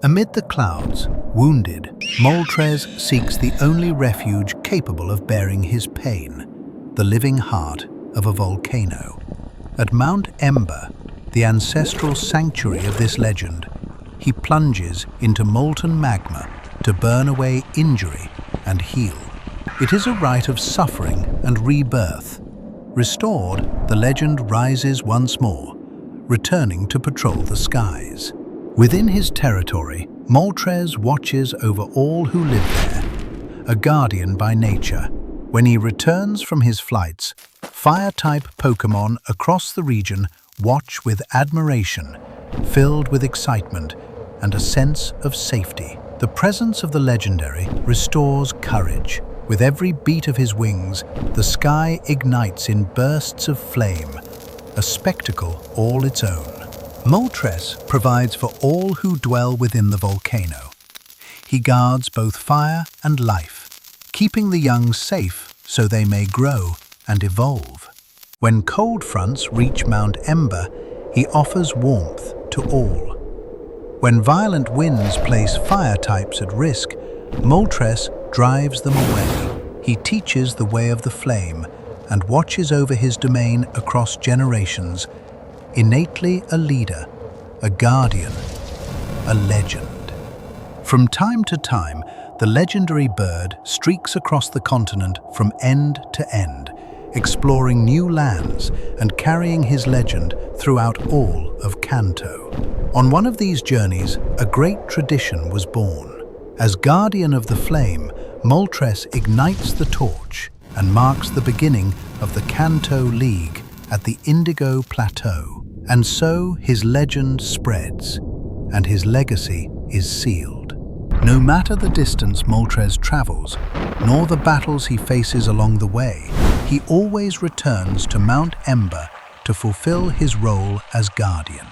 Amid the clouds, wounded, Moltres seeks the only refuge capable of bearing his pain, the living heart of a volcano. At Mount Ember, the ancestral sanctuary of this legend, he plunges into molten magma to burn away injury and heal. It is a rite of suffering and rebirth. Restored, the legend rises once more, returning to patrol the skies. Within his territory, Moltres watches over all who live there, a guardian by nature. When he returns from his flights, Fire-type Pokémon across the region watch with admiration, filled with excitement and a sense of safety. The presence of the legendary restores courage. With every beat of his wings, the sky ignites in bursts of flame, a spectacle all its own. Moltres provides for all who dwell within the volcano. He guards both fire and life, keeping the young safe so they may grow and evolve. When cold fronts reach Mount Ember, he offers warmth to all. When violent winds place fire types at risk, Moltres drives them away. He teaches the way of the flame and watches over his domain across generations, innately a leader, a guardian, a legend. From time to time, the legendary bird streaks across the continent from end to end, exploring new lands and carrying his legend throughout all of Kanto. On one of these journeys, a great tradition was born. As guardian of the flame, Moltres ignites the torch and marks the beginning of the Kanto League at the Indigo Plateau. And so his legend spreads, and his legacy is sealed. No matter the distance Moltres travels, nor the battles he faces along the way, he always returns to Mount Ember to fulfill his role as guardian.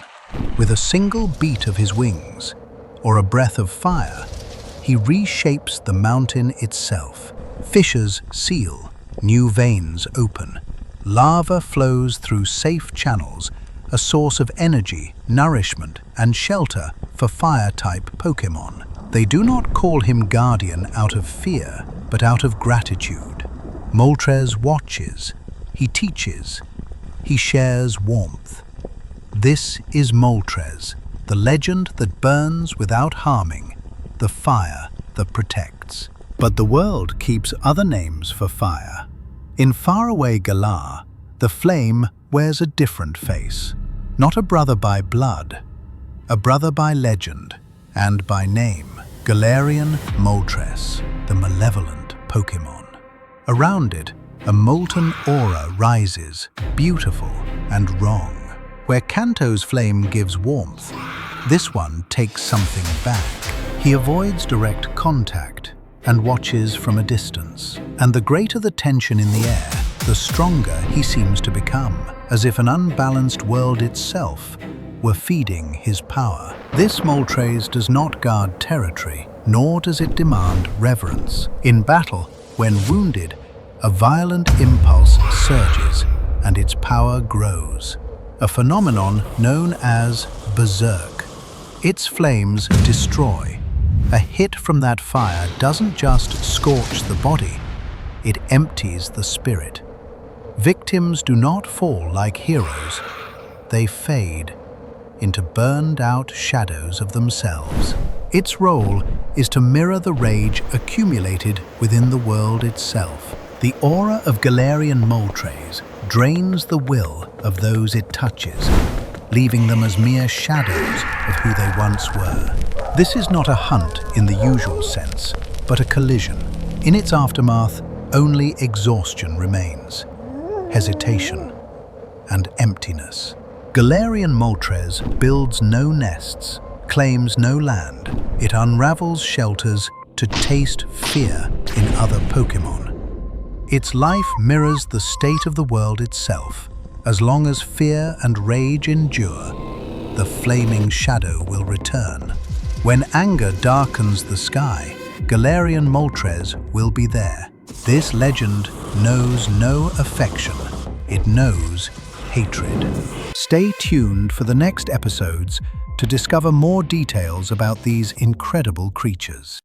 With a single beat of his wings, or a breath of fire, he reshapes the mountain itself. Fissures seal, new veins open, lava flows through safe channels, a source of energy, nourishment, and shelter for fire-type Pokémon. They do not call him guardian out of fear, but out of gratitude. Moltres watches, he teaches, he shares warmth. This is Moltres, the legend that burns without harming, the fire that protects. But the world keeps other names for fire. In faraway Galar, the flame wears a different face. Not a brother by blood, a brother by legend and by name. Galarian Moltres, the malevolent Pokémon. Around it, a molten aura rises, beautiful and wrong. Where Kanto's flame gives warmth, this one takes something back. He avoids direct contact and watches from a distance. And the greater the tension in the air, the stronger he seems to become, as if an unbalanced world itself were feeding his power. This Moltres does not guard territory, nor does it demand reverence. In battle, when wounded, a violent impulse surges and its power grows, a phenomenon known as berserk. Its flames destroy. A hit from that fire doesn't just scorch the body, it empties the spirit. Victims do not fall like heroes. They fade into burned-out shadows of themselves. Its role is to mirror the rage accumulated within the world itself. The aura of Galarian Moltres drains the will of those it touches, leaving them as mere shadows of who they once were. This is not a hunt in the usual sense, but a collision. In its aftermath, only exhaustion remains. Hesitation and emptiness. Galarian Moltres builds no nests, claims no land. It unravels shelters to taste fear in other Pokémon. Its life mirrors the state of the world itself. As long as fear and rage endure, the flaming shadow will return. When anger darkens the sky, Galarian Moltres will be there. This legend knows no affection. It knows hatred. Stay tuned for the next episodes to discover more details about these incredible creatures.